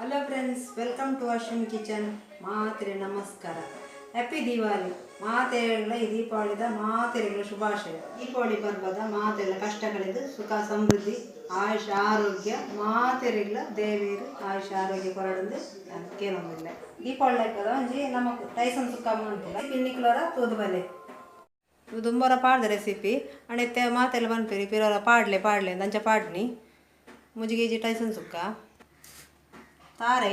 Hello friends, welcome to Ashwin kitchen. ಮಾತೆರೆ ನಮಸ್ಕಾರ. Happy Diwali. ಮಾತೆರೆಗಳ ಈ ದೀಪಾವಳಿದ ಮಾತೆರೆಗಳ ಶುಭಾಶಯ. ದೀಪಾವಳಿ ಪರ್ವದ ಮಾತೆಲ್ಲ ಕಷ್ಟ ಕಳೆದು ಸುಖ ಸಮೃದ್ಧಿ ಆಯುಷ ಆರೋಗ್ಯ ಮಾತೆರೆಗಳ ದೇವಿಯರು ಆಯುಷ ಆರೋಗ್ಯ ಕೊರಡಂದು ಕೇಳೋದಿಲ್ಲ. ದೀಪಾವಳಿ ಆಯ್ತದ ಒಂಜಿ ನಮಗೆ ಟೈಸನ್ ಸುಕ್ಕ ಮಾಡ್ತಿಲ್ಲ ಪಿನ್ನಿಕ್ಲರ ತೂದುಬಲೆ ಇದು ತುಂಬರ ಪಾಡ್ದ ರೆಸಿಪಿ ಅಣೆತ್ತೆ ಮಾತೆಲ್ಲ ಬಂದ್ಪಿರಿ ಪಿರೋರ ಪಾಡ್ಲೆ ಅಂಚ ಪಾಡ್ನಿ ಮುಜಿಗೇಜಿ ಟೈಸನ್ ಸುಕ್ಕ ತಾರೆ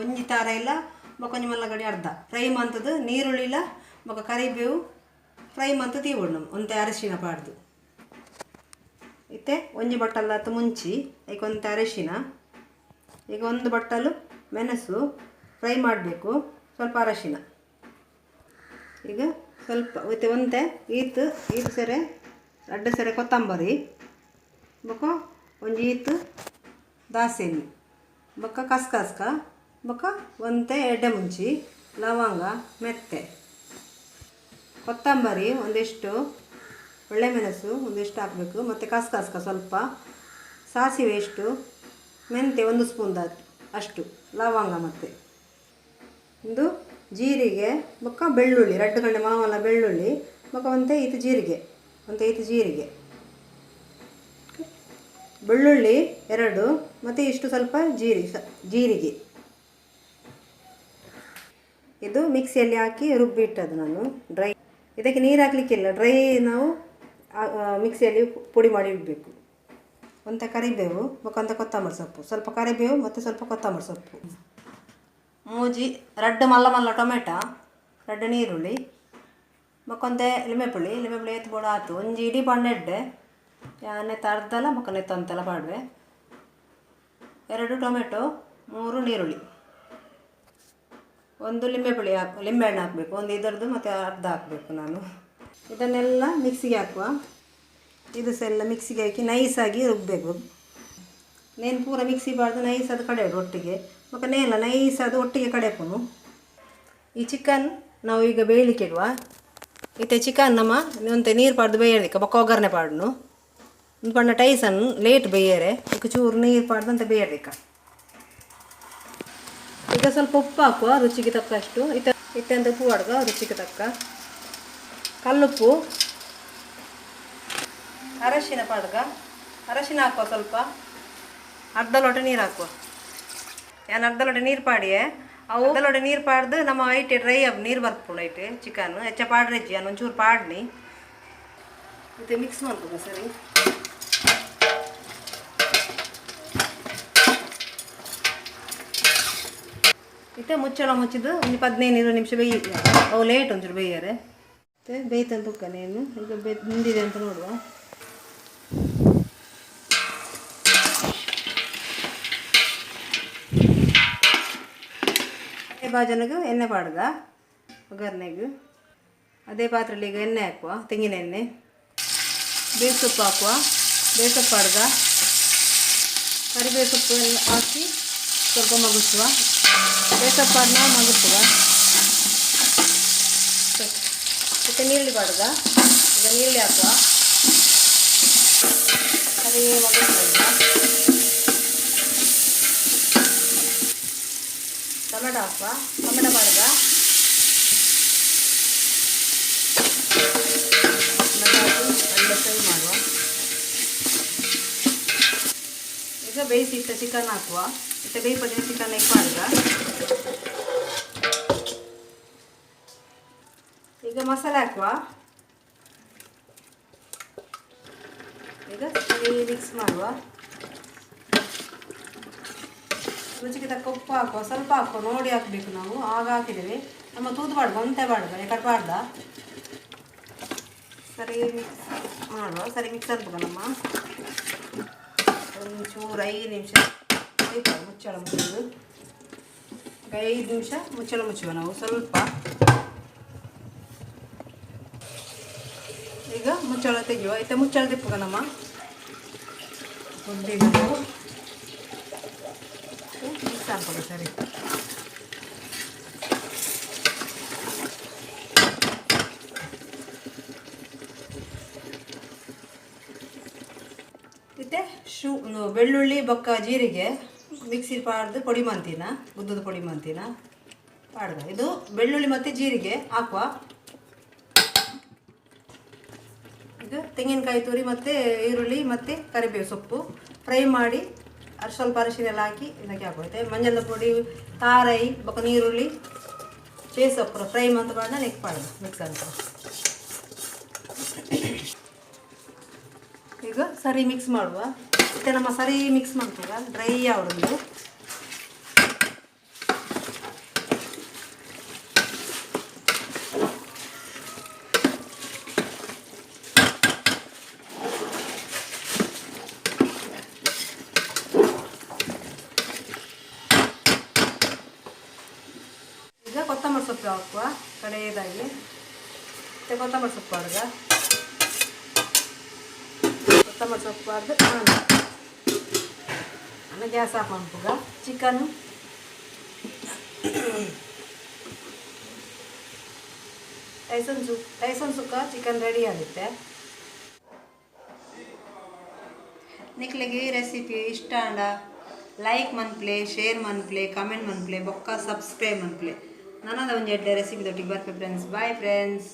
ಒಂಜಿ ತಾರೆ ಇಲ್ಲ ಬೊಕೊಂಜಿ ಮಲ್ಲಗಡಿ ಅರ್ಧ ಫ್ರೈ ಮಂತದ್ದು ನೀರುಳ್ಳಿಲ್ಲ ಬೊಕ ಕರಿಬೇವು ಫ್ರೈ ಮಂತ್ ತೀವೊಡು ಒಂತೆ ಅರಶಿನ ಪಾಡ್ದು ಇತ್ತೆ ಒಂಜಿ ಬಟ್ಟಲು ಹತ್ತು ಮುಂಚಿ ಈಗ ಒಂತೆ ಅರಶಿನ ಈಗ ಒಂದು ಬಟ್ಟಲು ಮೆಣಸು ಫ್ರೈ ಮಾಡಬೇಕು ಸ್ವಲ್ಪ ಅರಶಿನ ಈಗ ಸ್ವಲ್ಪ ಮತ್ತೆ ಒಂತೆ ಈತು ಸೆರೆ ಅಡ್ಡ ಸೆರೆ ಕೊತ್ತಂಬರಿ ಬೊಕ ಒಂಜಿ ಈತು ದಾಸೆಣ್ಣೆ ಬೊಕ್ಕ ಕಸ್ಕಸ್ಕ ಬೊಕ್ಕ ಒಂತೆ ಎಡ್ಡೆ ಮುಂಚಿ ಲವಂಗ ಮೆತ್ತೆ ಕೊತ್ತಂಬರಿ ಒಂದಿಷ್ಟು ಒಳ್ಳೆಮೆಣಸು ಒಂದಿಷ್ಟು ಹಾಕಬೇಕು ಮತ್ತು ಕಸ್ಕಸ್ಕ ಸ್ವಲ್ಪ ಸಾಸಿವೆ ಎಷ್ಟು ಮೆಂತೆ 1 ಸ್ಪೂನ್ ಅಷ್ಟು ಲವಂಗ ಮತ್ತು ಒಂದು ಜೀರಿಗೆ ಬೊಕ್ಕ ಬೆಳ್ಳುಳ್ಳಿ 2 ಗಂಟೆ ಮಾವಲ್ಲ ಬೆಳ್ಳುಳ್ಳಿ ಬೊಕ್ಕ ಒಂತೆ ಇದು ಜೀರಿಗೆ ಬೆಳ್ಳುಳ್ಳಿ 2 ಮತ್ತು ಇಷ್ಟು ಸ್ವಲ್ಪ ಜೀರಿಗೆ ಇದು ಮಿಕ್ಸಿಯಲ್ಲಿ ಹಾಕಿ ರುಬ್ಬಿಟ್ಟದು ನಾನು ಡ್ರೈ. ಇದಕ್ಕೆ ನೀರು ಹಾಕಲಿಕ್ಕಿಲ್ಲ, ಡ್ರೈ ನಾವು ಮಿಕ್ಸಿಯಲ್ಲಿ ಪುಡಿ ಮಾಡಿ ಇಡಬೇಕು. ಒಂತೆ ಕರಿಬೇವು ಬೊಕ್ಕಂತ ಕೊತ್ತಂಬರಿ ಸೊಪ್ಪು, ಸ್ವಲ್ಪ ಕರಿಬೇವು ಮತ್ತು ಸ್ವಲ್ಪ ಕೊತ್ತಂಬರಿ ಸೊಪ್ಪು, ಮೂಜಿ 2 ಮಲ್ಲ ಟೊಮೆಟೊ 2 ನೀರುಳ್ಳಿ ಬೊಕ್ಕೊಂತೆ ಲಿಂಬೆಪುಳಿ ಎತ್ಬೋಡು ಆಯ್ತು ಒಂಜಿ ಇಡೀ ಪಂಡೆಡ್ಡೆ ನೆತ್ತ ಅರ್ಧಲ ಬೊಕ್ಕ ನೆತ್ತ ಅಂತೆಲ್ಲ ಪಾಡುವೆ 2 ಟೊಮೆಟೊ 3 ನೀರುಳ್ಳಿ 1 ಲಿಂಬೆಹಣ್ಣು ಹಾಕಬೇಕು, ಒಂದು ಇದರದ್ದು ಮತ್ತು ಅರ್ಧ ಹಾಕಬೇಕು. ನಾನು ಇದನ್ನೆಲ್ಲ ಮಿಕ್ಸಿಗೆ ಹಾಕುವ. ಇದು ಸೆಲ್ಲ ಮಿಕ್ಸಿಗೆ ಹಾಕಿ ನೈಸಾಗಿ ರುಬ್ಬಬೇಕು. ನೇನು ಪೂರ ಮಿಕ್ಸಿ ಬಾರ್ದು ನೈಸ್ ಅದು ಕಡೆಯೋಡು ಒಟ್ಟಿಗೆ ಬೊಕ್ಕ ನೇಲ ನೈಸ್ ಅದು ಒಟ್ಟಿಗೆ ಕಡೆಪುನು. ಈ ಚಿಕನ್ ನಾವು ಈಗ ಬೇಯಲಿಕ್ಕೆ ಇಡುವ. ಇತ್ತೆ ಚಿಕನ್ ನಮ್ಮ ಒಂತೆ ನೀರು ಪಾಡ್ದು ಬೇಯಲಿಕ್ಕೆ ಬೊಕ್ಕ ಒಗ್ಗರಣೆ ಪಾಡ್ನು ಒಂದು ಪಂಡ ಟೈಸನ್ ಲೇಟ್ ಬೇಯರೆ ಈಗ ಚೂರು ನೀರು ಪಾಡ್ದು ಅಂತ ಬೇಯಬೇಕು. ಈಗ ಸ್ವಲ್ಪ ಉಪ್ಪು ಹಾಕುವ ರುಚಿಗೆ ತಕ್ಕಷ್ಟು. ಇತ್ತಂತ ಉಪ್ಪು ಹಾಡುವ ರುಚಿಗೆ ತಕ್ಕ, ಕಲ್ಲುಪ್ಪು, ಅರಶಿನ ಪಾಡ್ಗ ಅರಶಿನ ಹಾಕುವ, ಸ್ವಲ್ಪ ಅರ್ಧ ಲೋಟ ನೀರು ಹಾಕುವ. ನಾನು ಅರ್ಧ ಲೋಟ ನೀರು ಪಾಡಿಯೇ ಅವು ಅರ್ಧ ಲೋಟ ನೀರು ಪಾಡ್ದು ನಮ್ಮ ಐಟೆ ಡ್ರೈ ನೀರು ಬರ್ಪುಂಡು ಐಟೆ ಚಿಕನ್ ಹೆಚ್ಚ ಪಾಡ್ರೆಜ್ಜಿ ನಾನು ಒಂಚೂರು ಪಾಡ್ನಿ ಮತ್ತೆ ಮಿಕ್ಸ್ ಮಾಡ್ಬೇಕು ಸರಿ. ಇತ್ತೆ ಮುಚ್ಚಳ ಮುಚ್ಚಿದ್ದು ಒಂದು 15-20 ನಿಮಿಷ ಅವು ಲೇಟ್ ಒಂಚೂರು ಬೇಯರೆ ಮತ್ತು ಬೇಯ್ತಂತ ಉಕ್ಕನೇನು ಈಗ ಬೆಂದಿದೆ ಅಂತ ನೋಡುವ. ಬಾಜನಿಗೆ ಎಣ್ಣೆ ಪಾಡ್ದ ಒಗ್ಗರಣೆಗೆ ಅದೇ ಪಾತ್ರೆಯಲ್ಲಿ ಈಗ ಎಣ್ಣೆ ಹಾಕುವ, ತೆಂಗಿನ ಎಣ್ಣೆ, ಬೇವು ಸೊಪ್ಪು ಹಾಕುವ, ಬೇವು ಸೊಪ್ಪು ಪಾಡ್ದ ಕರಿಬೇವು ಸೊಪ್ಪು ಎಲ್ಲ ಹಾಕಿ ಸ್ವಲ್ಪ ಮಗುಸುವ. ಬೇಸಪ್ಪಾಡನ್ನ ಮಗುಸುವ. ಮತ್ತು ನೀರುಳ್ಳಿ ಪಾಡ್ದ ಈಗ ನೀರುಳ್ಳಿ ಹಾಕುವ, ಅದೇ ಮಗುಸುವ. ಟೊಮೆಟೊ ಹಾಕುವ, ಟೊಮೆಟೊ ಪಾಡ್ದ ಟೊಮೆಟೊ ಹಾಕಿ ಒಳ್ಳೆ ಫ್ರೈ ಮಾಡುವ. ಈಗ ಬೇಯಿಸಿಟ್ಟ ಚಿಕನ್ ಹಾಕುವ. ಮತ್ತು ಬೇಯಿಸಿದ ಚಿಕನ್ ಎಗ್ ಪಾಡ್ದ ಈಗ ಮಸಾಲೆ ಹಾಕುವ. ಈಗ ಮಿಕ್ಸ್ ಮಾಡುವ. ರುಚಿಗೆ ತಕ್ಕ ಉಪ್ಪು ಹಾಕುವ, ಸ್ವಲ್ಪ ಹಾಕುವ, ನೋಡಿ ಹಾಕಬೇಕು ನಾವು. ಆಗ ಹಾಕಿದ್ದೇವೆ ನಮ್ಮ ತೂದು ಪಾಡ್ದ ಒಂತೆ ಪಾಡ್ದ ಯಾಕಡೆ ಪಾಡ್ದ ಸರಿ ಮಿಕ್ಸ್ ಮಾಡುವ. ಸರಿ ಮಿಕ್ಸ್ ಆಗ್ಬೇಕು ನಮ್ಮ ಒಂಚೂರು 5 ನಿಮಿಷ ಮುಚ್ಚಳ ಮುಚ್ಚೋದು. 5 ನಿಮಿಷ ಮುಚ್ಚಳ ಮುಚ್ಚುವ ನಾವು ಸ್ವಲ್ಪ. ಈಗ ಮುಚ್ಚಳ ತೆಗೆಯುವ. ಇತ್ತೆ ಮುಚ್ಚಳ ತಿಪ್ಪುಗ ನಮ್ಮ ಉದ್ದಿಗೆ ಮಿಕ್ಸ್ ಹಾಕೋದು ಸರಿ. ಇತ್ತೆ ಬೆಳ್ಳುಳ್ಳಿ ಬೊಕ್ಕ ಜೀರಿಗೆ ಮಿಕ್ಸಿ ಪಾಡ್ದು ಪೊಡಿ ಮಂತಿನ ಉದ್ದದ ಪೊಡಿ ಮಂತಿನ ಪಾಡ್ಗ. ಇದು ಬೆಳ್ಳುಳ್ಳಿ ಮತ್ತು ಜೀರಿಗೆ ಹಾಕುವ. ಇದು ತೆಂಗಿನಕಾಯಿ ತುರಿ ಮತ್ತು ಈರುಳ್ಳಿ ಮತ್ತು ಕರಿಬೇವು ಸೊಪ್ಪು ಫ್ರೈ ಮಾಡಿ ಸ್ವಲ್ಪ ಅರಿಶಿನ ಎಲ್ಲ ಹಾಕಿ ಇದಕ್ಕೆ ಹಾಕುತ್ತೆ. ಮಂಜಳ ಪೊಡಿ ತಾರೈ ಬೊಕ್ಕ ನೀರುಳ್ಳಿ ಚೇಸಪ್ಪು ಫ್ರೈ ಮಂತ್ ಪಾಡ ನೆಕ್ ಪಾಡ್ದು ಮಿಕ್ಸ್ ಅಂತ. ಈಗ ಸರಿ ಮಿಕ್ಸ್ ಮಾಡುವ. ಮತ್ತೆ ನಮ್ಮ ಸರಿ ಮಿಕ್ಸ್ ಮಾಡ್ತೀವ ಡ್ರೈ ಆವೊಂದು. ಈಗ ಕೊತ್ತಂಬರಿ ಸೊಪ್ಪು ಹಾಕುವ ಕಡೆಯದಾಗಿ. ಮತ್ತು ಕೊತ್ತಂಬರಿ ಸೊಪ್ಪು ಹಾಡ್ಗ ಕೊತ್ತಂಬರಿ ಸೊಪ್ಪು ಹಾಡ್ದು ನಾನು ಗ್ಯಾಸ್ ಆಫ್ ಮಾಡ್ಬೋಗ. ಚಿಕನ್ ಟೈಸನ್ ಸುಕ್ಕ ಚಿಕನ್ ರೆಡಿ ಆಗುತ್ತೆ. ನಿಕ್ಲಿಗೆ ಈ ರೆಸಿಪಿ ಇಷ್ಟ ಅಂಡ ಲೈಕ್ ಮನ್ಪ್ಲೆ, ಶೇರ್ ಮನ್ಪ್ಲೆ, ಕಮೆಂಟ್ ಮನ್ಪ್ಲೆ, ಬೊಕ್ಕ ಸಬ್ಸ್ಕ್ರೈಬ್ ಮನ್ಪ್ಲೆ. ನನ್ನದ ಒಂದು ಎಡ್ಡೆ ರೆಸಿಪಿ ದೊಟ್ಟಿಗೆ ಬರ್ಪೆ ಫ್ರೆಂಡ್ಸ್. Bye friends.